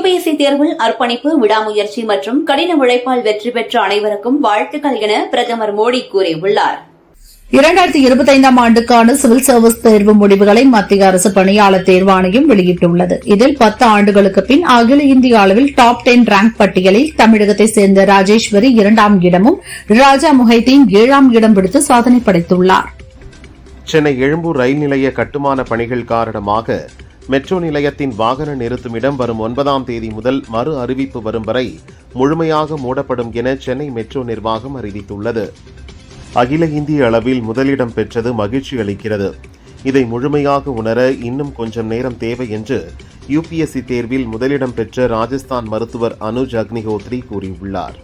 UPSC தேர்வில் அர்ப்பணிப்பு, விடாமுயற்சி மற்றும் கடின உழைப்பால் வெற்றி பெற்ற அனைவருக்கும் வாழ்த்துக்கள் என பிரதமர் மோடி கூறியுள்ளார். 2025ஆம் ஆண்டுக்கான சிவில் சர்வீஸ் தேர்வு முடிவுகளை மத்திய அரசு பணியாளர் தேர்வாணையம் வெளியிட்டுள்ளது. இதில் 10 ஆண்டுகளுக்கு பின் அகில இந்திய அளவில் டாப் 10 ரேங்க் பட்டியலில் தமிழகத்தைச் சேர்ந்த ராஜேஸ்வரி 2ஆம் இடமும், ராஜா முஹைதீன் 7ஆம் இடம் பிடித்து சாதனை படைத்துள்ளார். சென்னை எழும்பூர் ரயில் நிலைய கட்டுமான பணிகள் காரணமாக மெட்ரோ நிலையத்தின் வாகன நிறுத்துமிடம் வரும் 9ஆம் தேதி முதல் மறு அறிவிப்பு வரும் வரை முழுமையாக மூடப்படும் என சென்னை மெட்ரோ நிர்வாகம் அறிவித்துள்ளது. அகில இந்திய அளவில் முதலிடம் பெற்றது மகிழ்ச்சி அளிக்கிறது. இதை முழுமையாக உணர இன்னும் கொஞ்சம் நேரம் தேவை என்று யுபிஎஸ்சி தேர்வில் முதலிடம் பெற்ற ராஜஸ்தான் மருத்துவர் அனுஜ் அக்னிஹோத்ரி கூறியுள்ளார்.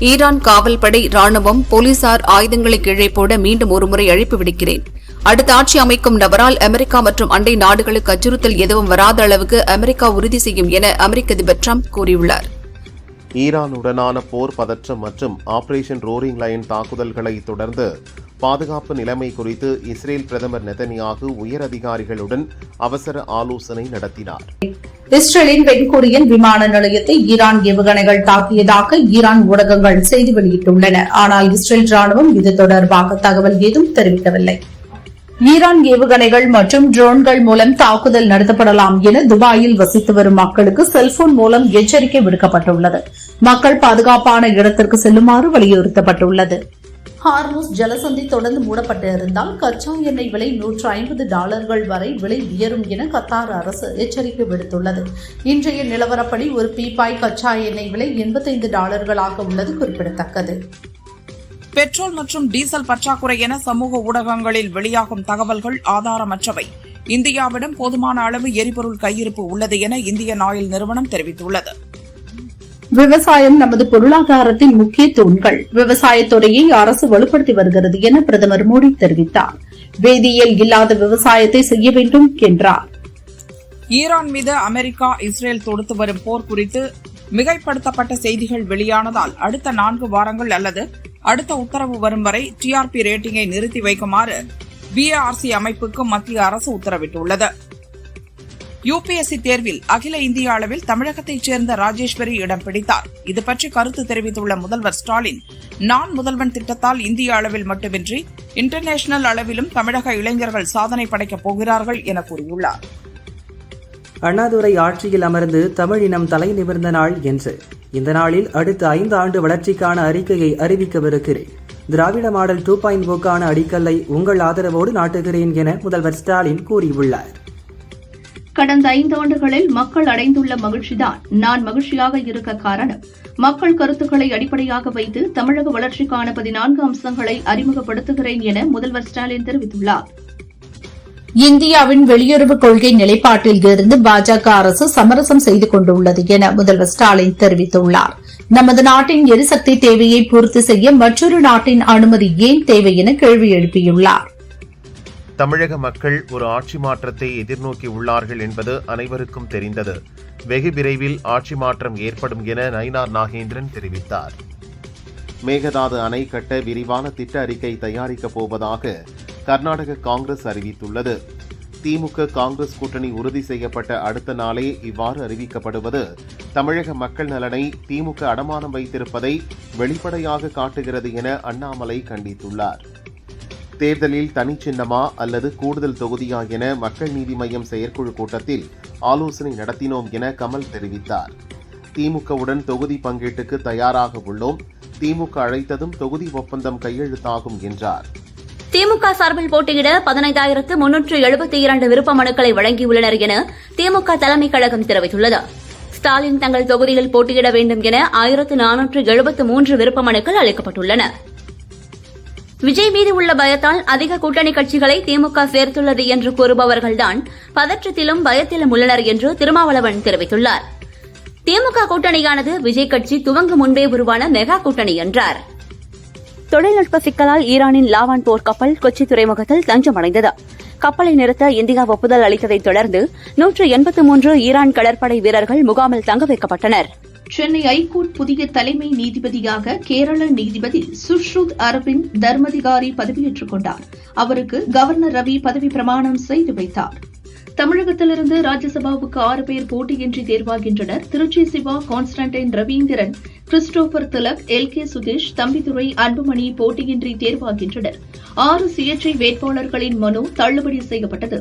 ஈரான் காவல்படை, ராணுவம், போலீசார் ஆயுதங்களை கீழே போட மீண்டும் ஒருமுறை அழைப்பு விடுக்கிறேன். அடுத்த ஆட்சி அமைக்கும் நபரால் அமெரிக்கா மற்றும் அண்டை நாடுகளுக்கு அச்சுறுத்தல் எதுவும் வராத அளவுக்கு அமெரிக்கா உறுதி செய்யும் என அமெரிக்க அதிபர் டிரம்ப் கூறியுள்ளார். ஈரானுடனான போர் பதற்றம் மற்றும் ஆபரேஷன் ரோரிங் லயன் தாக்குதல்களை தொடர்ந்து பாதுகாப்பு நிலைமை குறித்து இஸ்ரேல் பிரதமர் நெதன்யாகு உயர் அதிகாரிகளுடன் அவசர ஆலோசனை நடத்தினார். இஸ்ரேலின் வெண்கொரியன் விமான நிலையத்தை ஈரான் ஏவுகணைகள் தாக்கியதாக ஈரான் ஊடகங்கள் செய்தி வெளியிட்டுள்ளன. ஆனால் இஸ்ரேல் ராணுவம் இது தொடர்பாக தகவல் ஏதும் தெரிவிக்கவில்லை. ஈரான் ஏவுகணைகள் மற்றும் ட்ரோன்கள் மூலம் தாக்குதல் நடத்தப்படலாம் என துபாயில் வசித்து வரும் மக்களுக்கு செல்போன் மூலம் எச்சரிக்கை விடுக்கப்பட்டுள்ளது. மக்கள் பாதுகாப்பான இடத்திற்கு செல்லுமாறு வலியுறுத்தப்பட்டுள்ளது. ஹார்முஸ் ஜலசந்தி தொடர்ந்து மூடப்பட்டிருந்தால் கச்சா எண்ணெய் விலை $150 வரை விலை உயரும் என கத்தார் அரசு எச்சரிக்கை விடுத்துள்ளது. இன்றைய நிலவரப்படி ஒரு பீப்பாய் கச்சா எண்ணெய் விலை $85 உள்ளது குறிப்பிடத்தக்கது. பெட்ரோல் மற்றும் டீசல் பற்றாக்குறை என சமூக ஊடகங்களில் வெளியாகும் தகவல்கள் ஆதாரமற்றவை. இந்தியாவிடம் போதுமான அளவு எரிபொருள் கையிருப்பு உள்ளது என இந்தியன் ஆயில் நிறுவனம் தெரிவித்துள்ளது. விவசாயம் நமது பொருளாதாரத்தின் முக்கிய தூண்கள். விவசாயத்துறையை அரசு வலுப்படுத்தி வருகிறது என பிரதமர் மோடி தெரிவித்தார். வேதியியல் இல்லாத விவசாயத்தை செய்ய வேண்டும் என்றார். ஈரான் மீது அமெரிக்கா, இஸ்ரேல் தொடுத்து வரும் போர் குறித்து மிகைப்படுத்தப்பட்ட செய்திகள் வெளியானதால் அடுத்த 4 வாரங்கள் அல்லது அடுத்த உத்தரவு வரும் வரை டிஆர்பி ரேட்டிங்கை நிறுத்தி வைக்குமாறு பிஏஆர்சி அமைப்புக்கு மத்திய அரசு உத்தரவிட்டுள்ளது. யுபிஎஸ்சி தேர்வில் அகில இந்திய அளவில் தமிழகத்தைச் சேர்ந்த ராஜேஸ்வரி இடம் பிடித்தார். இதுபற்றி கருத்து தெரிவித்துள்ள முதல்வர் ஸ்டாலின், நான் முதல்வன் திட்டத்தால் இந்திய அளவில் மட்டுமின்றி இன்டர்நேஷனல் அளவிலும் தமிழக இளைஞர்கள் சாதனை படைக்கப் போகிறார்கள் என கூறியுள்ளார். அண்ணாதுரை ஆட்சியில் அமர்ந்து தமிழ் இனம் தலை நிமிர்ந்த நாள் என்று இந்த நாளில் அடுத்த 5 ஆண்டு வளர்ச்சிக்கான அறிக்கையை அறிவிக்கவிருக்கிறேன். திராவிட மாடல் 2.0க்கான அடிக்கல்லை உங்கள் ஆதரவோடு நாட்டுகிறேன் என முதல்வர் ஸ்டாலின் கூறியுள்ளார். கடந்த 5 ஆண்டுகளில் மக்கள் அடைந்துள்ள மகிழ்ச்சிதான் நான் மகிழ்ச்சியாக இருக்க காரணம். மக்கள் கருத்துக்களை அடிப்படையாக வைத்து தமிழக வளர்ச்சிக்கான 14 அம்சங்களை அறிமுகப்படுத்துகிறேன் என முதல்வர் ஸ்டாலின் தெரிவித்துள்ளார். இந்தியாவின் வெளியுறவு கொள்கை நிலைப்பாட்டில் இருந்து பாஜக அரசு சமரசம் செய்து கொண்டுள்ளது என முதல்வர் ஸ்டாலின் தெரிவித்துள்ளார். நமது நாட்டின் எரிசக்தி தேவையை பூர்த்தி செய்ய மற்றொரு நாட்டின் அனுமதி ஏன் தேவை என கேள்வி எழுப்பியுள்ளார். தமிழக மக்கள் ஒரு ஆட்சி மாற்றத்தை எதிர்நோக்கி உள்ளார்கள் என்பது அனைவருக்கும் தெரிந்தது. வெகு விரைவில் ஆட்சி மாற்றம் ஏற்படும் என நயினார் நாகேந்திரன் தெரிவித்தார். மேகதாது அணை கட்ட விரிவான திட்ட அறிக்கை தயாரிக்கப் போவதாக கர்நாடக காங்கிரஸ் அறிவித்துள்ளது. திமுக காங்கிரஸ் கூட்டணி உறுதி செய்யப்பட்ட அடுத்த நாளே இவ்வாறு அறிவிக்கப்படுவது தமிழக மக்கள் நலனை திமுக அடமானம் வைத்திருப்பதை வெளிப்படையாக காட்டுகிறது என அண்ணாமலை கண்டித்துள்ளார். தேர்தலில் தனிச்சின்னமா அல்லது கூடுதல் தொகுதியா என மக்கள் நீதி மய்யம் செயற்குழு கூட்டத்தில் ஆலோசனை நடத்தினோம் என கமல் தெரிவித்தார். திமுகவுடன் தொகுதி பங்கீட்டுக்கு தயாராக உள்ளோம். திமுக அழைத்ததும் தொகுதி ஒப்பந்தம் கையெழுத்தாகும் என்றார். திமுக சார்பில் போட்டியிட 15,372 விருப்ப மனுக்களை வழங்கியுள்ளனர் என திமுக தலைமைக் கழகம் தெரிவித்துள்ளது. ஸ்டாலின் தங்கள் தொகுதியில் போட்டியிட வேண்டும் என 1473 விருப்ப மனுக்கள் அளிக்கப்பட்டுள்ளன. விஜய் மீது உள்ள பயத்தால் அதிக கூட்டணி கட்சிகளை திமுக சேர்த்துள்ளது என்று கூறுபவர்கள்தான் பதற்றத்திலும் பயத்திலும் உள்ளனர் என்று திருமாவளவன் தெரிவித்துள்ளார். திமுக கூட்டணியானது விஜய் கட்சி துவங்கும் முன்பே உருவான மெகா கூட்டணி என்றார். தொழில்நுட்ப சிக்கலால் ஈரானின் லாவான் போர்க்கப்பல் கொச்சி துறைமுகத்தில் தஞ்சமடைந்தது. கப்பலை நிறுத்த இந்தியா ஒப்புதல் அளித்ததைத் தொடர்ந்து 183 ஈரான் கடற்படை வீரர்கள் முகாமில் தங்க வைக்கப்பட்டனர். சென்னை ஐகோர்ட் புதிய தலைமை நீதிபதியாக கேரள நீதிபதி சுஷ்ருத் அரவிந்த் தர்மதிகாரி பதவியேற்றுக் கொண்டார். அவருக்கு கவர்னர் ரவி பதவி பிரமாணம் செய்து வைத்தார். தமிழகத்திலிருந்து ராஜ்யசபாவுக்கு 6 பேர் போட்டியின்றி தேர்வாகின்றனர். Tiruchi Siva, Constantine Ravindran, Christopher Tilak, LK Sudhish, Thambidurai, Anbumani போட்டியின்றி தேர்வாகின்றனர். 6 சுயேட்சை வேட்பாளர்களின் மனு தள்ளுபடி செய்யப்பட்டது.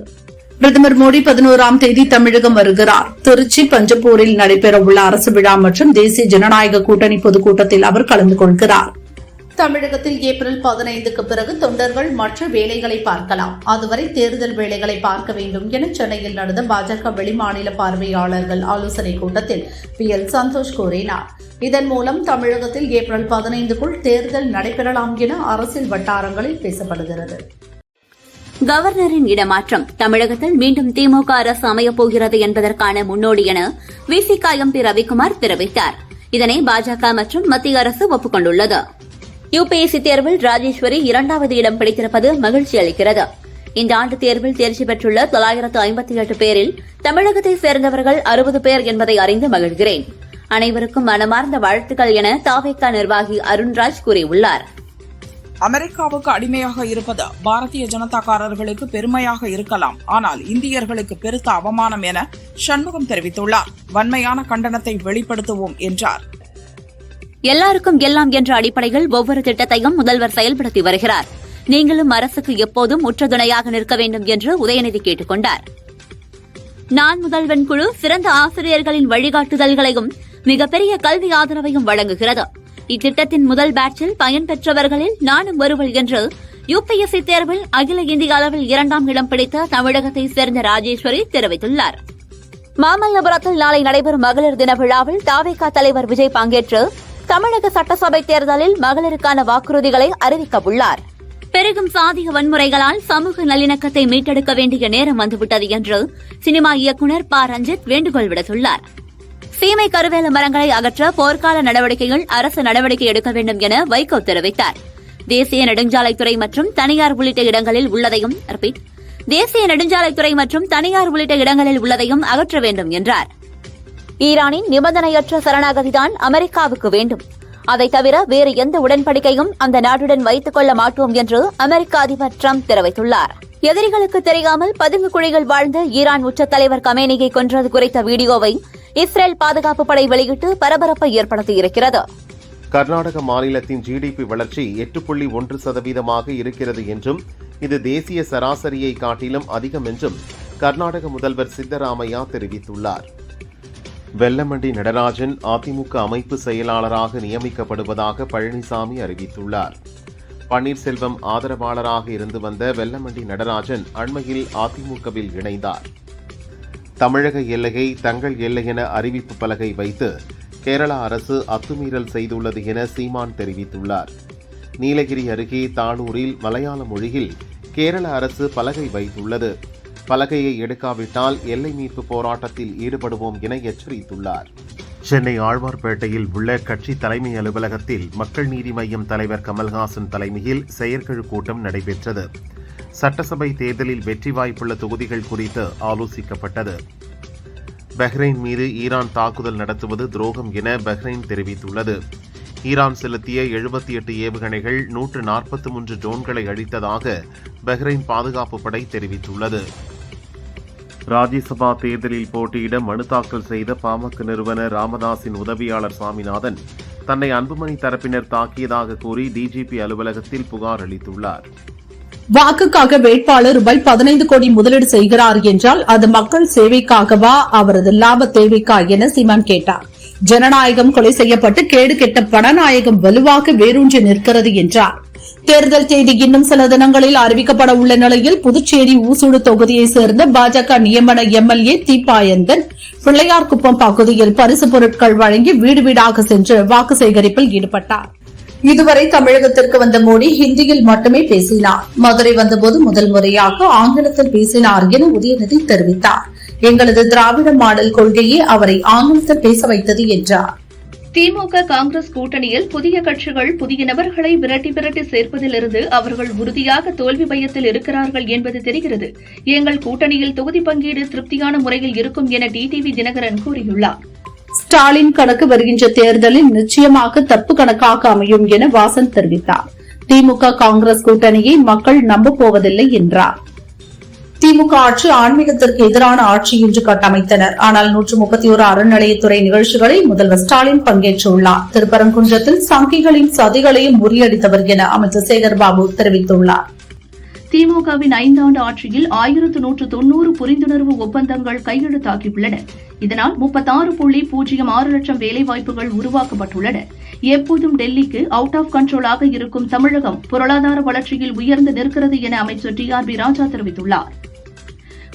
பிரதமர் மோடி 11ஆம் தேதி தமிழகம் வருகிறார். திருச்சி பஞ்சப்பூரில் நடைபெறவுள்ள அரசு விழா மற்றும் தேசிய ஜனநாயக கூட்டணி பொதுக்கூட்டத்தில் அவர் கலந்து கொள்கிறார். தமிழகத்தில் ஏப்ரல் 15க்கு பிறகு தொண்டர்கள் மற்ற வேலைகளை பார்க்கலாம். அதுவரை தேர்தல் வேலைகளை பார்க்க வேண்டும் என சென்னையில் நடந்த பாஜக வெளிமாநில பார்வையாளர்கள் ஆலோசனைக் கூட்டத்தில் PL சந்தோஷ் கூறினார். இதன் மூலம் தமிழகத்தில் ஏப்ரல் 15க்குள் தேர்தல் நடைபெறலாம் என அரசியல் வட்டாரங்களில் பேசப்படுகிறது. கவர்னரின் இடமாற்றம் தமிழகத்தில் மீண்டும் திமுக அரசு அமையப் போகிறது என்பதற்கான முன்னோடி என VCK MP ரவிக்குமார் தெரிவித்தார். இதனை பாஜக மற்றும் மத்திய அரசு ஒப்புக் கொண்டுள்ளது. UPSC தேர்வில் ராஜேஸ்வரி 2வது இடம் பிடித்திருப்பது மகிழ்ச்சி அளிக்கிறது. இந்த ஆண்டு தேர்வில் தேர்ச்சி பெற்றுள்ள 958 பேரில் தமிழகத்தைச் சேர்ந்தவர்கள் 60 பேர் என்பதை அறிந்து மகிழ்கிறேன். அனைவருக்கும் மனமார்ந்த வாழ்த்துக்கள் என தவேக நிர்வாகி அருண்ராஜ் கூறியுள்ளார். அமெரிக்காவுக்கு அடிமையாக இருப்பது பாரதிய ஜனதாக்காரர்களுக்கு பெருமையாக இருக்கலாம், ஆனால் இந்தியர்களுக்கு பெருத்த அவமானம் என சண்முகம் தெரிவித்துள்ளார். வன்மையான கண்டனத்தை வெளிப்படுத்துவோம் என்றார். எல்லாருக்கும் எல்லாம் என்ற அடிப்படையில் ஒவ்வொரு திட்டத்தையும் முதல்வர் செயல்படுத்தி வருகிறார். நீங்களும் அரசுக்கு எப்போதும் உற்றதுணையாக நிற்க வேண்டும் என்று உதயநிதி கேட்டுக் கொண்டார். நான் முதல்வன் குழு சிறந்த ஆசிரியர்களின் வழிகாட்டுதல்களையும் மிகப்பெரிய கல்வி ஆதரவையும் வழங்குகிறது. இத்திட்டத்தின் முதல் பேட்சில் பயன்பெற்றவர்களில் நானும் ஒருவள் என்று UPSC தேர்வில் அகில இந்திய அளவில் 2ஆம் இடம் பிடித்த தமிழகத்தைச் சேர்ந்த ராஜேஸ்வரி தெரிவித்துள்ளார். மாமல்லபுரத்தில் நாளை நடைபெறும் மகளிர் தின விழாவில் தவேக தலைவர் விஜய் பங்கேற்று தமிழக சட்டசபை தேர்தலில் மகளிருக்கான வாக்குறுதிகளை அறிவிக்க உள்ளார். பெருகும் சாதிய வன்முறைகளால் சமூக நல்லிணக்கத்தை மீட்டெடுக்க வேண்டிய நேரம் வந்துவிட்டது என்று சினிமா இயக்குநர் ப. ரஞ்சித் வேண்டுகோள் விடுத்துள்ளார். சீமை கருவேல மரங்களை அகற்ற போர்க்கால நடவடிக்கைகள் அரசு நடவடிக்கை எடுக்க வேண்டும் என வைகோ தெரிவித்தார். தேசிய நெடுஞ்சாலைத்துறை மற்றும் தனியார் உள்ளிட்ட இடங்களில் உள்ளதையும் அகற்ற வேண்டும் என்றார். ஈரானின் நிபந்தனையற்ற சரணாகதிதான் அமெரிக்காவுக்கு வேண்டும். அதை தவிர வேறு எந்த உடன்படிக்கையும் அந்த நாட்டுடன் வைத்துக் கொள்ள மாட்டோம் என்று அமெரிக்க அதிபர் டிரம்ப் தெரிவித்துள்ளார். எதிரிகளுக்கு தெரியாமல் பதுங்கு குழிகள் வாழ்ந்த ஈரான் உச்ச தலைவர் கமேனியை கொன்றது குறித்த வீடியோவை இஸ்ரேல் பாதுகாப்பு படை வெளியிட்டு பரபரப்பை ஏற்படுத்தியிருக்கிறது. கர்நாடக மாநிலத்தின் GDP வளர்ச்சி 8.1% இருக்கிறது என்றும் இது தேசிய சராசரியை காட்டிலும் அதிகம் என்றும் கர்நாடக முதல்வர் சித்தராமையா தெரிவித்துள்ளார். வெல்லமண்டி நடராஜன் அதிமுக அமைப்பு செயலாளராக நியமிக்கப்படுவதாக பழனிசாமி அறிவித்துள்ளார். பன்னீர்செல்வம் ஆதரவாளராக இருந்து வந்த வெல்லமண்டி நடராஜன் அண்மையில் அதிமுகவில் இணைந்தார். தமிழக எல்லையை தங்கள் எல்லை என அறிவிப்பு பலகை வைத்து கேரள அரசு அத்துமீறல் செய்துள்ளது என சீமான் தெரிவித்துள்ளார். நீலகிரி அருகே தானூரில் மலையாள மொழியில் கேரள அரசு பலகை வைத்துள்ளது. பலகையை எடுக்காவிட்டால் எல்லை மீட்பு போராட்டத்தில் ஈடுபடுவோம் என எச்சரித்துள்ளார். சென்னை ஆழ்வார்பேட்டையில் உள்ள கட்சி தலைமை அலுவலகத்தில் மக்கள் நீதி மய்யம் தலைவர் கமல்ஹாசன் தலைமையில் செயற்குழு கூட்டம் நடைபெற்றது. சட்டசபை தேர்தலில் வெற்றி வாய்ப்புள்ள தொகுதிகள் குறித்து ஆலோசிக்கப்பட்டது. பஹ்ரைன் மீது ஈரான் தாக்குதல் நடத்துவது துரோகம் என பஹ்ரைன் தெரிவித்துள்ளது. ஈரான் செலுத்திய 78 ஏவுகணைகள் 143 ட்ரோன்களை அழித்ததாக பஹ்ரைன் பாதுகாப்பு படை தெரிவித்துள்ளது. ராஜ்யசபா தேர்தலில் போட்டியிட மனு தாக்கல் செய்த பாமக நிறுவனர் ராமதாஸின் உதவியாளர் சாமிநாதன் தன்னை அன்புமணி தரப்பினர் தாக்கியதாக கூறி DGP அலுவலகத்தில் புகார் அளித்துள்ளார். வாக்குக்காக வேட்பாளர் ரூபாய் 15 கோடி முதலீடு செய்கிறார் என்றால் அது மக்கள் சேவைக்காகவா, அவரது லாப தேவைக்கா என சீமான் கேட்டார். ஜனநாயகம் கொலை செய்யப்பட்டு கேடு கெட்ட பணநாயகம் வலுவாக வேரூன்றி நிற்கிறது என்றார். தேர்தல் தேதி இன்னும் சில தினங்களில் அறிவிக்கப்பட உள்ள நிலையில் புதுச்சேரி ஊசூடு தொகுதியைச் சேர்ந்த பாஜக நியமன MLA தீபாயந்தன் பிள்ளையார்குப்பம் பகுதியில் பரிசு பொருட்கள் வழங்கி வீடு வீடாக சென்று வாக்கு சேகரிப்பில் ஈடுபட்டார். இதுவரை தமிழகத்திற்கு வந்த மோடி ஹிந்தியில் மட்டுமே பேசினார். மதுரை வந்தபோது முதல் முறையாக ஆங்கிலத்தில் பேசினார் என உதயநிதி தெரிவித்தார். எங்களது திராவிட மாடல் கொள்கையே அவரை ஆங்கிலத்தில் பேச வைத்தது என்றார். திமுக காங்கிரஸ் கூட்டணியில் புதிய கட்சிகள் புதிய நபர்களை விரட்டி சேர்ப்பதிலிருந்து அவர்கள் உறுதியாக தோல்வி பயத்தில் இருக்கிறார்கள் என்பது தெரிகிறது. எங்கள் கூட்டணியில் தொகுதி பங்கீடு திருப்தியான முறையில் இருக்கும் என TTV தினகரன் கூறியுள்ளார். ஸ்டாலின் கணக்கு வருகின்ற தேர்தலில் நிச்சயமாக தப்பு கணக்காக அமையும் என வாசன் தெரிவித்தார். திமுக காங்கிரஸ் கூட்டணியை மக்கள் நம்பப் போவதில்லை என்றார். திமுக ஆட்சி ஆன்மீகத்திற்கு எதிரான ஆட்சி என்று கட்டமைத்தனர். ஆனால் 131 அறநிலையத்துறை நிகழ்ச்சிகளில் முதல்வர் ஸ்டாலின் பங்கேற்றுள்ளார். திருப்பரங்குன்றத்தில் சங்கிகளின் சதிகளையும் முறியடித்தவர் என அமைச்சர் சேகர்பாபு தெரிவித்துள்ளார். திமுகவின் 5 ஆண்டு ஆட்சியில் 1190 புரிந்துணர்வு ஒப்பந்தங்கள் கையெழுத்தாகியுள்ளன. இதனால் 36.06 லட்சம் வேலைவாய்ப்புகள் உருவாக்கப்பட்டுள்ளன. எப்போதும் டெல்லிக்கு அவுட் ஆஃப் கண்ட்ரோலாக இருக்கும் தமிழகம் பொருளாதார வளர்ச்சியில் உயர்ந்து நிற்கிறது என அமைச்சர் TRB ராஜா தெரிவித்துள்ளார்.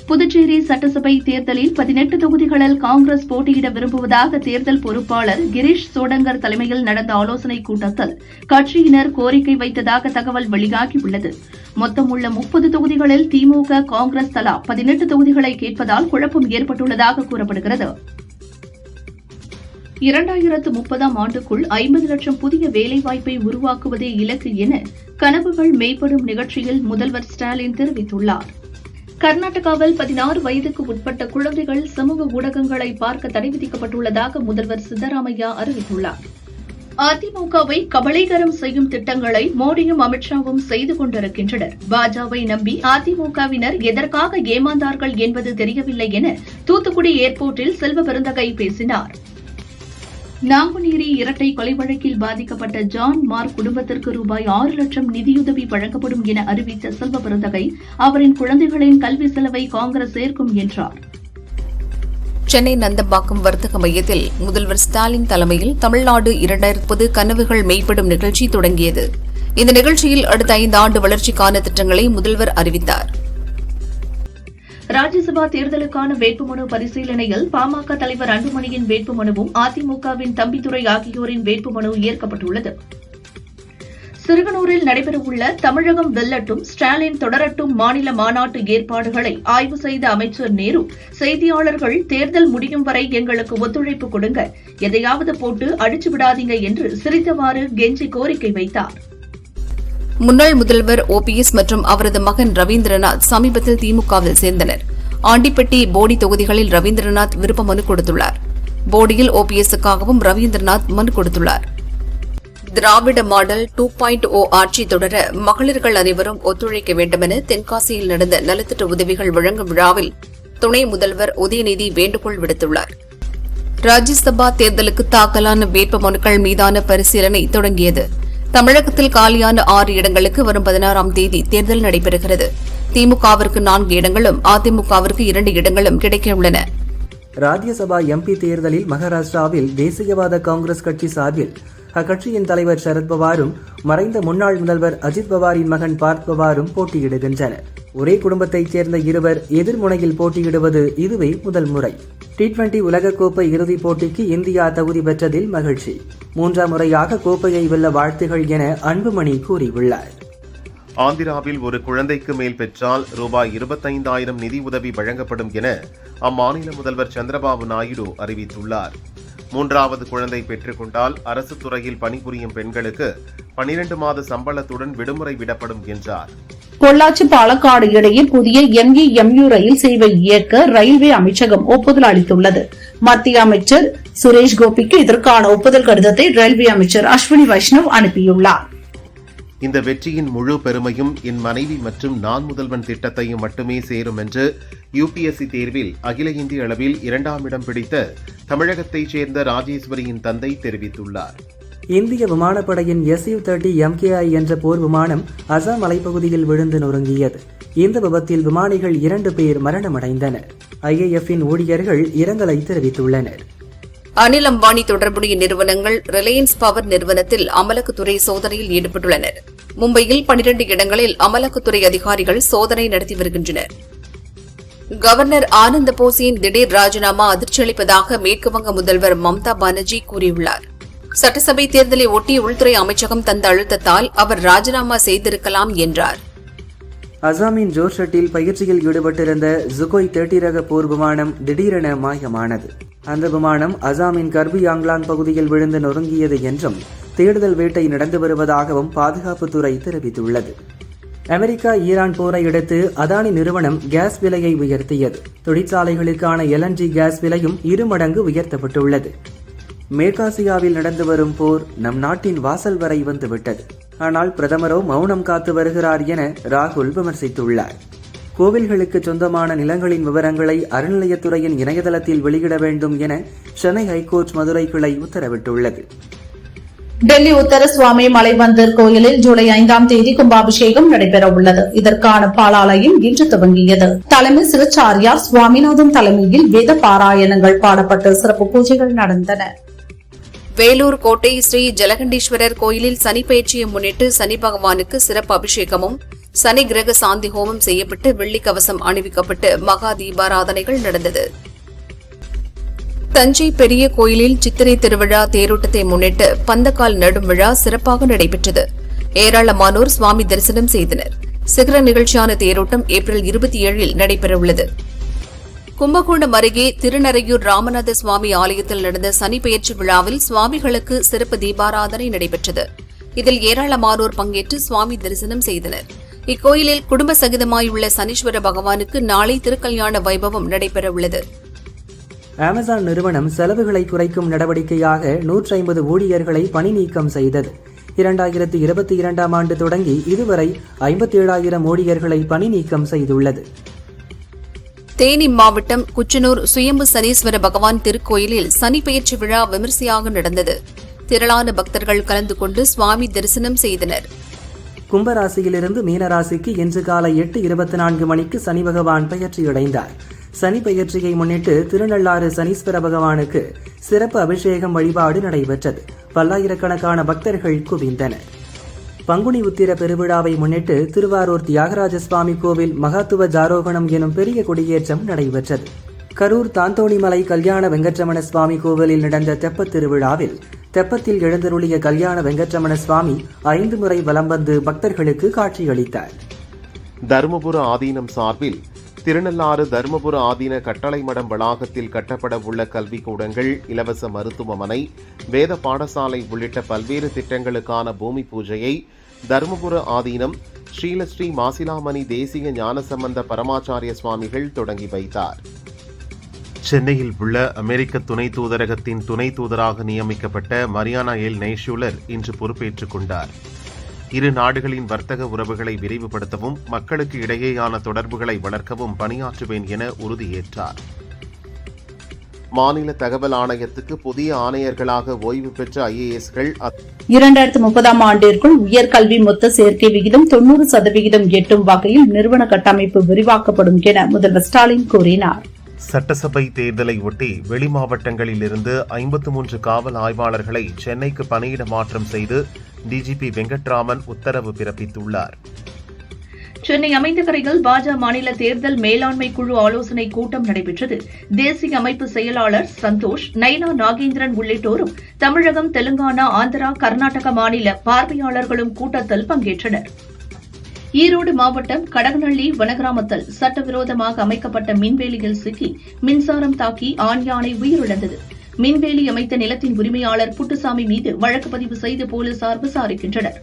புதுச்சேரி சட்டசபை தேர்தலில் 18 தொகுதிகளில் காங்கிரஸ் போட்டியிட விரும்புவதாக தேர்தல் பொறுப்பாளர் கிரீஷ் சோடங்கர் தலைமையில் நடந்த ஆலோசனைக் கூட்டத்தில் கட்சியினர் கோரிக்கை வைத்ததாக தகவல் வெளியாகியுள்ளது. மொத்தம் உள்ள 30 தொகுதிகளில் திமுக, காங்கிரஸ் தலா 18 தொகுதிகளை கேட்பதால் குழப்பம் ஏற்பட்டுள்ளதாக கூறப்படுகிறது. 2030ஆம் ஆண்டுக்குள் 50 லட்சம் புதிய வேலைவாய்ப்பை உருவாக்குவதே இலக்கு என கனவுகள் மெய்ப்படும் நிகழ்ச்சியில் முதல்வர் ஸ்டாலின் தெரிவித்துள்ளார். கர்நாடகாவில் 16 வயதுக்கு உட்பட்ட குழந்தைகள் சமூக ஊடகங்களை பார்க்க தடை விதிக்கப்பட்டுள்ளதாக முதல்வர் சித்தராமையா அறிவித்துள்ளார். அதிமுகவை கபளீகரம் செய்யும் திட்டங்களை மோடியும் அமித்ஷாவும் செய்து கொண்டிருக்கின்றனர். பாஜகவை நம்பி அதிமுகவினர் எதற்காக ஏமாந்தார்கள் என்பது தெரியவில்லை என தூத்துக்குடி ஏர்போர்ட்டில் செல்வ பெருந்தகை பேசினார். நாங்குநேரி இரட்டை கொலை வழக்கில் பாதிக்கப்பட்ட ஜான் மார்க் குடும்பத்திற்கு ரூபாய் 6 லட்சம் நிதியுதவி வழங்கப்படும் என அறிவித்த செல்வ பெருந்தகை அவரின் குழந்தைகளின் கல்வி செலவை காங்கிரஸ் ஏற்கும் என்றார். சென்னை நந்தம்பாக்கம் வர்த்தக மையத்தில் முதல்வர் ஸ்டாலின் தலைமையில் தமிழ்நாடு 2030 கனவுகள் மெய்ப்படும் நிகழ்ச்சி தொடங்கியது. இந்த நிகழ்ச்சியில் அடுத்த 5 ஆண்டு வளர்ச்சிக்கான திட்டங்களை முதல்வர் அறிவித்தார். ராஜ்யசபா தேர்தலுக்கான வேட்புமனு பரிசீலனையில் பாமக தலைவர் அன்புமணியின் வேட்புமனுவும் அதிமுகவின் தம்பிதுரை ஆகியோரின் வேட்புமனு ஏற்கப்பட்டுள்ளது. சிறுகனூரில் நடைபெறவுள்ள தமிழகம் வெல்லட்டும், ஸ்டாலின் தொடரட்டும் மாநில மாநாட்டு ஏற்பாடுகளை ஆய்வு செய்த அமைச்சர் நேரு, செய்தியாளர்கள் தேர்தல் முடியும் வரை எங்களுக்கு ஒத்துழைப்பு கொடுங்க, எதையாவது போட்டு அடிச்சு விடாதீங்க என்று சிரித்தவாறு கெஞ்சி கோரிக்கை வைத்தார். முன்னாள் முதல்வர் OPS மற்றும் அவரது மகன் ரவீந்திரநாத் சமீபத்தில் திமுகவில் சேர்ந்தனர். ஆண்டிப்பட்டி, போடி தொகுதிகளில் ரவீந்திரநாத் விருப்ப மனு கொடுத்துள்ளார். போடியில் OPS-க்காகவும் ரவீந்திரநாத் மனு கொடுத்துள்ளார். திராவிட மாடல் 2.0 ஆட்சி தொடர மகளிர்கள் அனைவரும் ஒத்துழைக்க வேண்டுமென தென்காசியில் நடந்த நலத்திட்ட உதவிகள் வழங்கும் விழாவில் துணை முதல்வர் உதயநிதி வேண்டுகோள் விடுத்துள்ளார். ராஜ்யசபா தேர்தலுக்கு தாக்கலான வேட்புமனுக்கள் மீதான பரிசீலனை தொடங்கியது. தமிழகத்தில் காலியான 6 இடங்களுக்கு வரும் 16ஆம் தேதி தேர்தல் நடைபெறுகிறது. திமுகவிற்கு 4 இடங்களும் அதிமுகவிற்கு 2 இடங்களும் கிடைக்கவுள்ளன. ராஜ்யசபா MP தேர்தலில் மகாராஷ்டிராவில் தேசியவாத காங்கிரஸ் கட்சி சார்பில் அக்கட்சியின் தலைவர் சரத்பவாரும் மறைந்த முன்னாள் முதல்வர் அஜித் பவாரின் மகன் பார்த் பவாரும் போட்டியிடுகின்றனர். ஒரே குடும்பத்தைச் சேர்ந்த இருவர் எதிர்முனையில் போட்டியிடுவது இதுவே முதல் முறை. T20 உலகக்கோப்பை இறுதிப் போட்டிக்கு இந்தியா தகுதி பெற்றதில் மகிழ்ச்சி. 3ஆம் முறையாக கோப்பையை வெல்ல வாழ்த்துகள் என அன்புமணி கூறியுள்ளார். ஆந்திராவில் ஒரு குழந்தைக்கு மேல் பெற்றால் ரூபாய் 25,000 நிதி உதவி வழங்கப்படும் என அம்மாநில முதல்வர் சந்திரபாபு நாயுடு அறிவித்துள்ளார். 3வது குழந்தை பெற்றுக் கொண்டால் அரசு துறையில் பணிபுரியும் பெண்களுக்கு 12 மாத சம்பளத்துடன் விடுமுறை விடப்படும் என்றார். பொள்ளாச்சி பாலக்காடு இடையே புதிய MEMU ரயில் சேவை இயக்க ரயில்வே அமைச்சகம் ஒப்புதல் அளித்துள்ளது. மத்திய அமைச்சர் சுரேஷ் கோபிக்கு இதற்கான ஒப்புதல் கடிதத்தை ரயில்வே அமைச்சர் அஸ்வினி வைஷ்ணவ் அனுப்பியுள்ளார். இந்த வெற்றியின் முழு பெருமையும் என் மனைவி மற்றும் நான் முதல்வன் திட்டத்தையும் மட்டுமே சேரும் என்று UPSC தேர்வில் அகில இந்திய அளவில் 2ஆம் இடம் பிடித்த தமிழகத்தைச் சேர்ந்த ராஜேஸ்வரியின் தந்தை தெரிவித்துள்ளார். இந்திய விமானப்படையின் Su-30 MKI என்ற போர் விமானம் அசாம் மலைப்பகுதியில் விழுந்து நொறுங்கியது. இந்த விபத்தில் விமானிகள் 2 பேர் மரணமடைந்தனர். IAF-இன் ஊழியர்கள் இரங்கலை தெரிவித்துள்ளனர். அனில் அம்பானி தொடர்புடைய நிறுவனங்கள் ரிலையன்ஸ் பவர் நிறுவனத்தில் அமலாக்கத்துறை சோதனையில் ஈடுபட்டுள்ளனர். மும்பையில் 12 இடங்களில் அமலாக்கத்துறை அதிகாரிகள் சோதனை நடத்தி வருகின்றனர். கவர்னர் ஆனந்த போஸின் திடீர் ராஜினாமா அதிர்ச்சியளிப்பதாக மேற்குவங்க முதல்வர் மம்தா பானர்ஜி கூறியுள்ளார். சட்டசபை தேர்தலை ஒட்டி உள்துறை அமைச்சகம் தந்த அழுத்தத்தால் அவர் ராஜினாமா செய்திருக்கலாம் என்றார். அசாமின் ஜோர்ஷட்டில் பயிற்சியில் ஈடுபட்டிருந்த சுகோய் 30 ரக போர் விமானம் திடீரென மாயமானது. அந்த விமானம் அசாமின் கர்பி ஆங்லாங் பகுதியில் விழுந்து நொறுங்கியது என்றும் தேடுதல் வேட்டை நடந்து வருவதாகவும் பாதுகாப்புத்துறை தெரிவித்துள்ளது. அமெரிக்கா ஈரான் போரை அடுத்து அதானி நிறுவனம் கேஸ் விலையை உயர்த்தியது. தொழிற்சாலைகளுக்கான LNG கேஸ் விலையும் 2 மடங்கு உயர்த்தப்பட்டுள்ளது. மேற்காசியாவில் நடந்து வரும் போர் நம் நாட்டின் வாசல் வரை வந்துவிட்டது. ஆனால் பிரதமரோ மௌனம் காத்து வருகிறார் என ராகுல் விமர்சித்துள்ளார். கோவில்களுக்கு சொந்தமான நிலங்களின் விவரங்களை அறநிலையத்துறையின் இணையதளத்தில் வெளியிட வேண்டும் என சென்னை ஹைகோர்ட் மதுரை கிளை உத்தரவிட்டுள்ளது. டெல்லி உத்தர சுவாமி மலைவந்தர் கோயிலில் ஜூலை 5ஆம் தேதி கும்பாபிஷேகம் நடைபெறவுள்ளது. இதற்கான பாலாலயம் இன்று துவங்கியது. தலைமை சிவாச்சாரியார் சுவாமிநாதன் தலைமையில் வேத பாராயணங்கள் பாடப்பட்டு சிறப்பு பூஜைகள் நடந்தன. வேலூர் கோட்டை ஸ்ரீ ஜலகண்டீஸ்வரர் கோயிலில் சனி பயிற்சியை முன்னிட்டு சனி பகவானுக்கு சிறப்பு அபிஷேகமும் சனி கிரக சாந்தி ஹோமம் செய்யப்பட்டு வெள்ளி கவசம் அணிவிக்கப்பட்டு மகா தீபாராதனைகள் நடந்தது. தஞ்சை பெரிய கோயிலில் சித்திரை திருவிழா தேரோட்டத்தை முன்னிட்டு பந்தக்கால் நடும் விழா சிறப்பாக நடைபெற்றது. ஏராளமானோர் சுவாமி தரிசனம் செய்தனர். சிகர நிகழ்ச்சியான தேரோட்டம் ஏப்ரல் 27 நடைபெறவுள்ளது. கும்பகோணம் அருகே திருநரையூர் ராமநாத சுவாமி ஆலயத்தில் நடந்த சனி பெயர்ச்சி விழாவில் சுவாமிகளுக்கு சிறப்பு தீபாராதனை நடைபெற்றது. இதில் ஏராளமானோர் பங்கேற்று சுவாமி தரிசனம் செய்தனர். இக்கோயிலில் குடும்ப சகிதமாயுள்ள சனீஸ்வர பகவானுக்கு நாளை திருக்கல்யாண வைபவம் நடைபெறவுள்ளது. அமேசான் நிறுவனம் செலவுகளை குறைக்கும் நடவடிக்கையாக 150 ஊழியர்களை பணி நீக்கம் செய்தது. 2022ஆம் ஆண்டு தொடங்கி இதுவரை 57,000 ஊழியர்களை பணி நீக்கம் செய்துள்ளது. தேனி மாவட்டம் குச்சனூர் சுயம்பு சனீஸ்வர பகவான் திருக்கோயிலில் சனி பெயர்ச்சி விழா விமரிசையாக நடந்தது. திரளான பக்தர்கள் கலந்து கொண்டு சுவாமி தரிசனம் செய்தனர். கும்பராசியிலிருந்து மீனராசிக்கு இன்று காலை 8:24 மணிக்கு சனி பகவான் பெயர்ச்சியடைந்தார். சனி பெயர்ச்சியை முன்னிட்டு திருநள்ளாறு சனீஸ்வர பகவானுக்கு சிறப்பு அபிஷேகம் வழிபாடு நடைபெற்றது. பல்லாயிரக்கணக்கான பக்தர்கள் குவிந்தனர். பங்குனி உத்திர பெருவிழாவை முன்னிட்டு திருவாரூர் தியாகராஜ சுவாமி கோவில் மகாத்துவ ஜாரோகணம் எனும் பெரிய கொடியேற்றம் நடைபெற்றது. கரூர் தாந்தோணிமலை கல்யாண வெங்கட்ரமண சுவாமி கோவிலில் நடந்த தெப்பத் திருவிழாவில் தெப்பத்தில் எழுந்தருளிய கல்யாண வெங்கட்ரமண சுவாமி 5 முறை வலம் வந்து பக்தர்களுக்கு காட்சியளித்தார். தருமபுர ஆதீனம் சார்பில் திருநள்ளாறு தருமபுர ஆதீன கட்டளை மடம் வளாகத்தில் கட்டப்பட உள்ள கல்விக்கூடங்கள், இலவச மருத்துவமனை, வேத பாடசாலை உள்ளிட்ட பல்வேறு திட்டங்களுக்கான பூமி பூஜையை தருமபுர ஆதீனம் ஸ்ரீலஸ்ரீ மாசிலாமணி தேசிய ஞானசம்பந்த பரமாச்சாரிய சுவாமிகள் தொடங்கி வைத்தார். சென்னையில் உள்ள அமெரிக்க துணை தூதரகத்தின் துணை தூதராக நியமிக்கப்பட்ட மரியானா எல் நெய்ஷூலர் இன்று பொறுப்பேற்றுக் கொண்டார். இரு நாடுகளின் வர்த்தக உறவுகளை விரிவுபடுத்தவும் மக்களுக்கு இடையேயான தொடர்புகளை வளர்க்கவும் பணியாற்றுவேன் என உறுதியேற்றார். மாநில தகவல் ஆணையத்துக்கு புதிய ஆணையர்களாக ஓய்வு பெற்ற IASகள் 2030ஆம் ஆண்டிற்குள் உயர்கல்வி மொத்த சேர்க்கை விகிதம் 90% எட்டும் வகையில் நிறுவன கட்டமைப்பு விரிவாக்கப்படும் என முதல்வர் ஸ்டாலின் கூறினார். சட்டசபை தேர்தலை ஒட்டி வெளி மாவட்டங்களில் இருந்து 53 காவல் ஆய்வாளர்களை சென்னைக்கு பணியிட மாற்றம் செய்து டிஜிபி வெங்கட்ராமன் உத்தரவு பிறப்பித்துள்ளார். சென்னை அமைந்தகரையில் பாஜக மாநில தேர்தல் மேலாண்மை குழு ஆலோசனை கூட்டம் நடைபெற்றது. தேசிய அமைப்பு செயலாளர் சந்தோஷ், நைனா நாகேந்திரன் உள்ளிட்டோரும் தமிழகம், தெலுங்கானா, ஆந்திரா, கர்நாடக மாநில பார்வையாளர்களும் கூட்டத்தில் பங்கேற்றனர். ஈரோடு மாவட்டம் கடகநள்ளி வனகிராமத்தில் சட்டவிரோதமாக அமைக்கப்பட்ட மின்வேலியில் சிக்கி மின்சாரம் தாக்கி ஆண் யானை உயிரிழந்தது. மின்வேலி அமைத்த நிலத்தின் உரிமையாளர் புட்டுசாமி மீது வழக்கு பதிவு செய்து போலீசார் விசாரிக்கின்றனர்.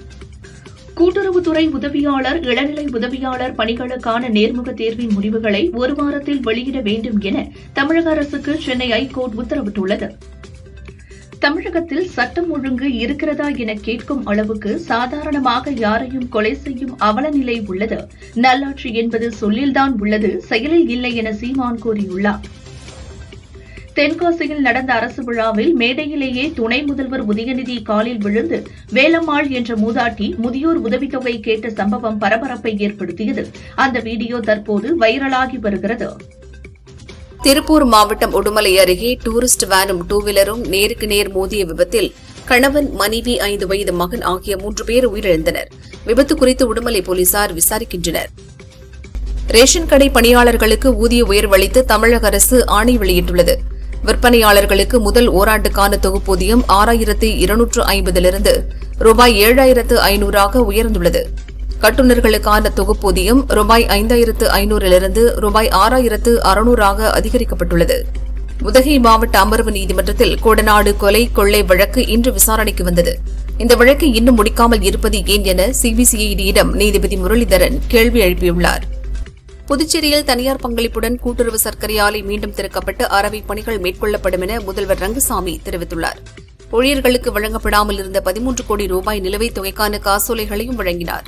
கூட்டுறவுத்துறை உதவியாளர், இளநிலை உதவியாளர் பணிகளுக்கான நேர்முக தேர்வின் முடிவுகளை 1 வாரத்தில் வெளியிட வேண்டும் என தமிழக அரசுக்கு சென்னை ஐகோர்ட் உத்தரவிட்டுள்ளது. தமிழகத்தில் சட்டம் ஒழுங்கு இருக்கிறதா என கேட்கும் அளவுக்கு சாதாரணமாக யாரையும் கொலை செய்யும் அவலநிலை உள்ளது. நல்லாட்சி என்பது சொல்லில்தான் உள்ளது, செயலில் இல்லை என சீமான் கூறியுள்ளார். தென்காசியில் நடந்த அரசு விழாவில் மேடையிலேயே துணை முதல்வர் உதயநிதி காலில் விழுந்து வேலம்மாள் என்ற மூதாட்டி முதியோர் உதவித்தொகை கேட்ட சம்பவம் பரபரப்பை ஏற்படுத்தியது. அந்த வீடியோ தற்போது வைரலாகி வருகிறது. திருப்பூர் மாவட்டம் உடுமலை அருகே டூரிஸ்ட் வேனும் 2-வீலரும் நேருக்கு நேர் மோதிய விபத்தில் கணவன், மனைவி, 5 வயது மகன் ஆகிய 3 பேர் உயிரிழந்தனர். விபத்து குறித்து உடுமலை போலீசார் விசாரிக்கின்றனர். ரேஷன் கடை பணியாளர்களுக்கு ஊதிய உயர்வு அளித்து தமிழக அரசு ஆணை வெளியிட்டுள்ளது. விற்பனையாளர்களுக்கு முதல் ஓராண்டுக்கான தொகுப்பூதியம் 6,250 ரூபாய் 7,500 உயர்ந்துள்ளது. கட்டுநர்களுக்கான தொகுப்பூதியம் ரூபாய் 5,500 ரூபாய் 6,600 அதிகரிக்கப்பட்டுள்ளது. உதகை மாவட்ட அமர்வு நீதிமன்றத்தில் கோடநாடு கொலை கொள்ளை வழக்கு இன்று விசாரணைக்கு வந்தது. இந்த வழக்கை இன்னும் முடிக்காமல் இருப்பது ஏன் என சிபிசிஐடியிடம் நீதிபதி முரளிதரன் கேள்வி எழுப்பியுள்ளார். புதுச்சேரியில் தனியார் பங்களிப்புடன் கூட்டுறவு சர்க்கரை ஆலை மீண்டும் திறக்கப்பட்டு அறவை பணிகள் மேற்கொள்ளப்படும் என முதல்வர் ரங்கசாமி தெரிவித்துள்ளார். ஊழியர்களுக்கு வழங்கப்படாமல் இருந்த 13 கோடி ரூபாய் நிலுவைத் தொகைக்கான காசோலைகளையும் வழங்கினார்.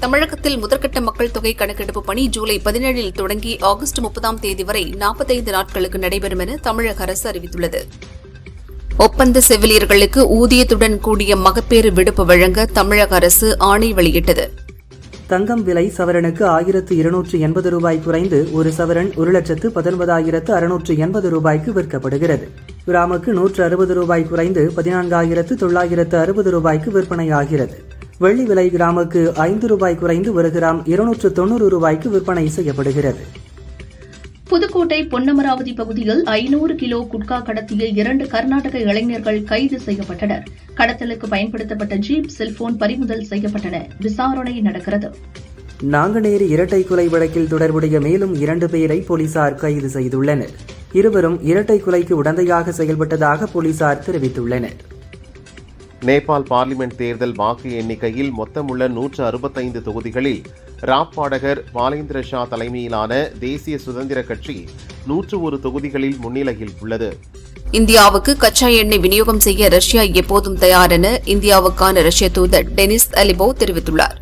தமிழகத்தில் முதற்கட்ட மக்கள் தொகை கணக்கெடுப்பு பணி ஜூலை 17 தொடங்கி ஆகஸ்ட் 30 தேதி வரை 45 நாட்களுக்கு நடைபெறும் என தமிழக அரசு அறிவித்துள்ளது. ஒப்பந்த செவிலியர்களுக்கு ஊதியத்துடன் கூடிய மகப்பேறு விடுப்பு வழங்க தமிழக அரசு ஆணை வெளியிட்டது. தங்கம் விலை சவரனுக்கு 1280 ரூபாய் குறைந்து ஒரு சவரன் 1,19,680 ரூபாய்க்கு விற்கப்படுகிறது. கிராமுக்கு 160 ரூபாய் குறைந்து 14,960 ரூபாய்க்கு விற்பனையாகிறது. வெள்ளி விலை கிராமுக்கு 5 ரூபாய் குறைந்து ஒரு கிராம் 290 ரூபாய்க்கு விற்பனை செய்யப்படுகிறது. புதுக்கோட்டை பொன்னமராவதி பகுதியில் 500 கிலோ குட்கா கடத்திய 2 கர்நாடக இளைஞர்கள் கைது செய்யப்பட்டனர். கடத்தலுக்கு பயன்படுத்தப்பட்ட ஜீப், செல்போன் பறிமுதல் செய்யப்பட்டன. விசாரணை நடக்கிறது. நாங்குநேரி இரட்டை கொலை வழக்கில் தொடர்புடைய மேலும் 2 பேரை போலீசார் கைது செய்துள்ளனர். இருவரும் இரட்டை கொலைக்கு உடந்தையாக செயல்பட்டதாக போலீசார் தெரிவித்துள்ளனர். நேபாள் பார்லிமெண்ட் தேர்தல் வாக்கு எண்ணிக்கையில் மொத்தமுள்ள 165 தொகுதிகளில் ராப் பாடகர் பாலேந்திர ஷா தலைமையிலான தேசிய சுதந்திர கட்சி 101 தொகுதிகளில் முன்னிலையில் உள்ளது. இந்தியாவுக்கு கச்சா எண்ணெய் விநியோகம் செய்ய ரஷ்யா எப்போதும் தயார் என இந்தியாவுக்கான ரஷ்ய தூதர் டெனிஸ் அலிபோவ் தெரிவித்துள்ளார்.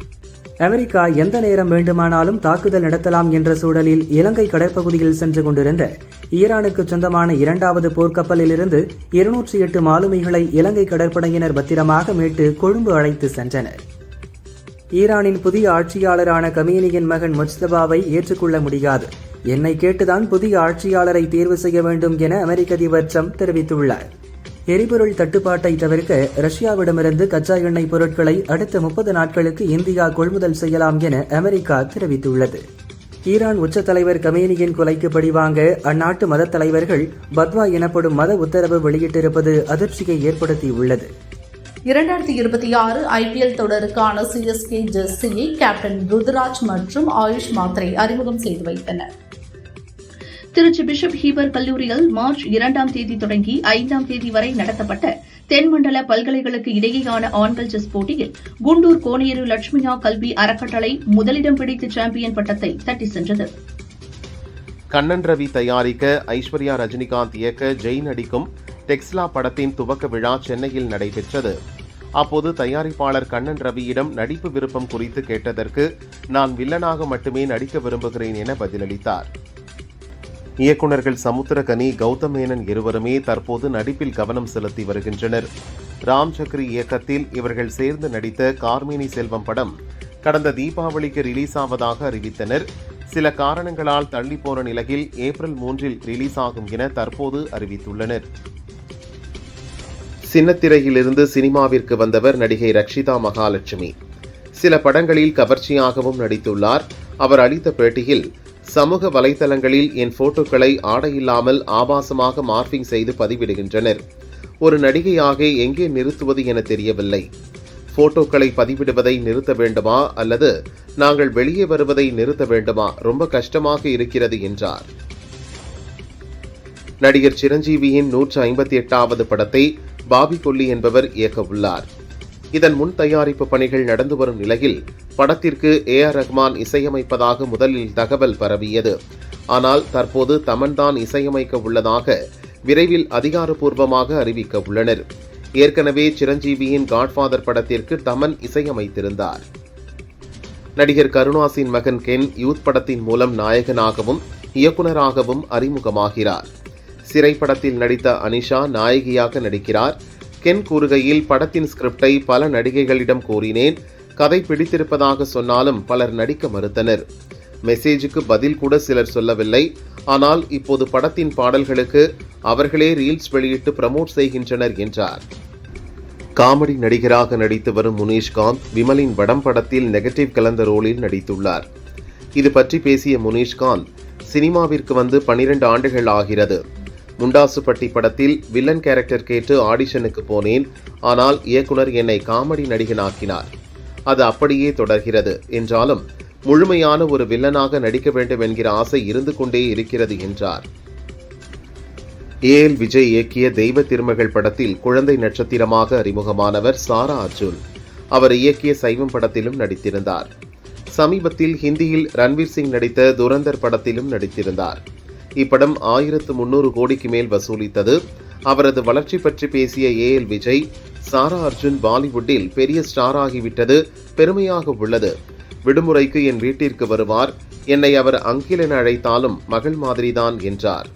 அமெரிக்கா எந்த நேரம் வேண்டுமானாலும் தாக்குதல் நடத்தலாம் என்ற சூழலில் இலங்கை கடற்பகுதியில் சென்று கொண்டிருந்த ஈரானுக்கு சொந்தமான 2வது போர்க்கப்பலிலிருந்து 208 மாலுமிகளை இலங்கை கடற்படையினர் பத்திரமாக மீட்டு கொழும்பு அழைத்து சென்றனர். ஈரானின் புதிய ஆட்சியாளரான கமீனியின் மகன் முஜ்தபாவை ஏற்றுக்கொள்ள முடியாது. என்னை கேட்டுதான் புதிய ஆட்சியாளரை தேர்வு செய்ய வேண்டும் என அமெரிக்க அதிபர் ட்ரம்ப் தெரிவித்துள்ளார். எரிபொருள் தட்டுப்பாட்டை தவிர்க்க ரஷ்யாவிடமிருந்து கச்சா எண்ணெய் பொருட்களை அடுத்த 30 நாட்களுக்கு இந்தியா கொள்முதல் செய்யலாம் என அமெரிக்கா தெரிவித்துள்ளது. ஈரான் உச்ச தலைவர் கமேனியின் கொலைக்கு பழிவாங்க அந்நாட்டு மத தலைவர்கள் பத்வா எனப்படும் மத உத்தரவு வெளியிட்டிருப்பது அதிர்ச்சியை ஏற்படுத்தியுள்ளது. 2026 IPL தொடருக்கான CSK ஜெர்சியை கேப்டன் ருத்ராஜ் மற்றும் ஆயுஷ் மாத்ரே அறிமுகம் செய்து வைத்தனர். திருச்சி பிஷப் ஹீபர் கல்லூரியில் மார்ச் 2ஆம் தேதி தொடங்கி 5ஆம் தேதி வரை நடத்தப்பட்ட தென்மண்டல பல்கலைகளுக்கு இடையேயான ஆண்கள் செஸ் போட்டியில் குண்டூர் கோனேரு லட்சுமியா கல்வி அறக்கட்டளை முதலிடம் பிடித்து சாம்பியன் பட்டத்தை தட்டி சென்றது. கண்ணன் ரவி தயாரிக்க ஐஸ்வர்யா ரஜினிகாந்த் இயக்க ஜெய் நடிக்கும் டெக்ஸ்லா படத்தின் துவக்க விழா சென்னையில் நடைபெற்றது. அப்போது தயாரிப்பாளர் கண்ணன் ரவியிடம் நடிப்பு விருப்பம் குறித்து கேட்டதற்கு நான் வில்லனாக மட்டுமே நடிக்க விரும்புகிறேன் என பதிலளித்தார். இயக்குநர்கள் சமுத்திரகனி, கௌதம் மேனன் இருவருமே தற்போது நடிப்பில் கவனம் செலுத்தி வருகின்றனர். ராம் சக்ரி இயக்கத்தில் இவர்கள் சேர்ந்து நடித்த கார்மேனி செல்வம் படம் கடந்த தீபாவளிக்கு ரிலீஸ் ஆவதாக அறிவித்தனர். சில காரணங்களால் தள்ளிப்போன நிலையில் ஏப்ரல் 3 ரிலீஸ் ஆகும் என தற்போது அறிவித்துள்ளனர். சின்னத்திரையிலிருந்து சினிமாவிற்கு வந்தவர் நடிகை ரக்ஷிதா மகாலட்சுமி. சில படங்களில் கவர்ச்சியாகவும் நடித்துள்ளார். அவர் அளித்த பேட்டியில், சமூக வலைதளங்களில் என் போட்டோக்களை ஆடையில்லாமல் ஆபாசமாக மார்பிங் செய்து பதிவிடுகின்றனர். ஒரு நடிகையாக எங்கே நிறுத்துவது என தெரியவில்லை. போட்டோக்களை பதிவிடுவதை நிறுத்த வேண்டுமா அல்லது நாங்கள் வெளியே வருவதை நிறுத்த வேண்டுமா? ரொம்ப கஷ்டமாக இருக்கிறது என்றார். நடிகர் சிரஞ்சீவியின் 158வது படத்தை பாபி கொல்லி என்பவர் இயக்கவுள்ளார். இதன் முன் தயாரிப்பு பணிகள் நடந்து வரும் நிலையில் படத்திற்கு AR ரஹ்மான் இசையமைப்பதாக முதலில் தகவல் பரவியது. ஆனால் தற்போது தமன்தான் இசையமைக்க உள்ளதாக விரைவில் அதிகாரப்பூர்வமாக அறிவிக்க உள்ளனர். ஏற்கனவே சிரஞ்சீவியின் காட்ஃபாதர் படத்திற்கு தமன் இசையமைத்திருந்தார். நடிகர் கருணாசின் மகன் கென் யூத் படத்தின் மூலம் நாயகனாகவும் இயக்குநராகவும் அறிமுகமாகிறார். சிறை படத்தில் நடித்த அனிஷா நாயகியாக நடிக்கிறார். கென் கூறுகையில், படத்தின் ஸ்கிரிப்டை பல நடிகைகளிடம் கூறினேன். கதை பிடித்திருப்பதாக சொன்னாலும் பலர் நடிக்க மறுத்தனர். மெசேஜுக்கு பதில் கூட சிலர் சொல்லவில்லை. ஆனால் இப்போது படத்தின் பாடல்களுக்கு அவர்களே ரீல்ஸ் வெளியிட்டு ப்ரமோட் செய்கின்றனர் என்றார். காமெடி நடிகராக நடித்து வரும் முனீஷ்காந்த் விமலின் வடம் படத்தில் நெகட்டிவ் கலந்த ரோலில் நடித்துள்ளார். இது பற்றி பேசிய முனீஷ்காந்த், சினிமாவிற்கு வந்து 12 ஆண்டுகள் ஆகிறது. முண்டாசுப்பட்டி படத்தில் வில்லன் கேரக்டர் கேட்டு ஆடிஷனுக்கு போனேன். ஆனால் இயக்குனர் என்னை காமெடி நடிகனாக்கினார். அது அப்படியே தொடர்கிறது. என்றாலும் முழுமையான ஒரு வில்லனாக நடிக்க வேண்டும் என்கிற ஆசை இருந்து கொண்டே இருக்கிறது என்றார். AL விஜய் இயக்கிய தெய்வ திருமகள் படத்தில் குழந்தை நட்சத்திரமாக அறிமுகமானவர் சாரா அர்ஜுன். அவர் இயக்கிய சைவம் படத்திலும் நடித்திருந்தார். சமீபத்தில் ஹிந்தியில் ரன்வீர் சிங் நடித்த துரந்தர் படத்திலும் நடித்திருந்தார். இப்படம் 1300 கோடிக்கு மேல் வசூலித்தது. அவரது வளர்ச்சி பற்றி பேசிய AL விஜய், சாரா அர்ஜுன் பாலிவுட்டில் பெரிய ஸ்டார் ஆகிவிட்டது பெருமையாக உள்ளது. விடுமுறைக்கு என் வீட்டிற்கு வருவார். என்னை அவர் அங்கிள் என அழைத்தாலும் மகள் மாதிரிதான் என்றார்.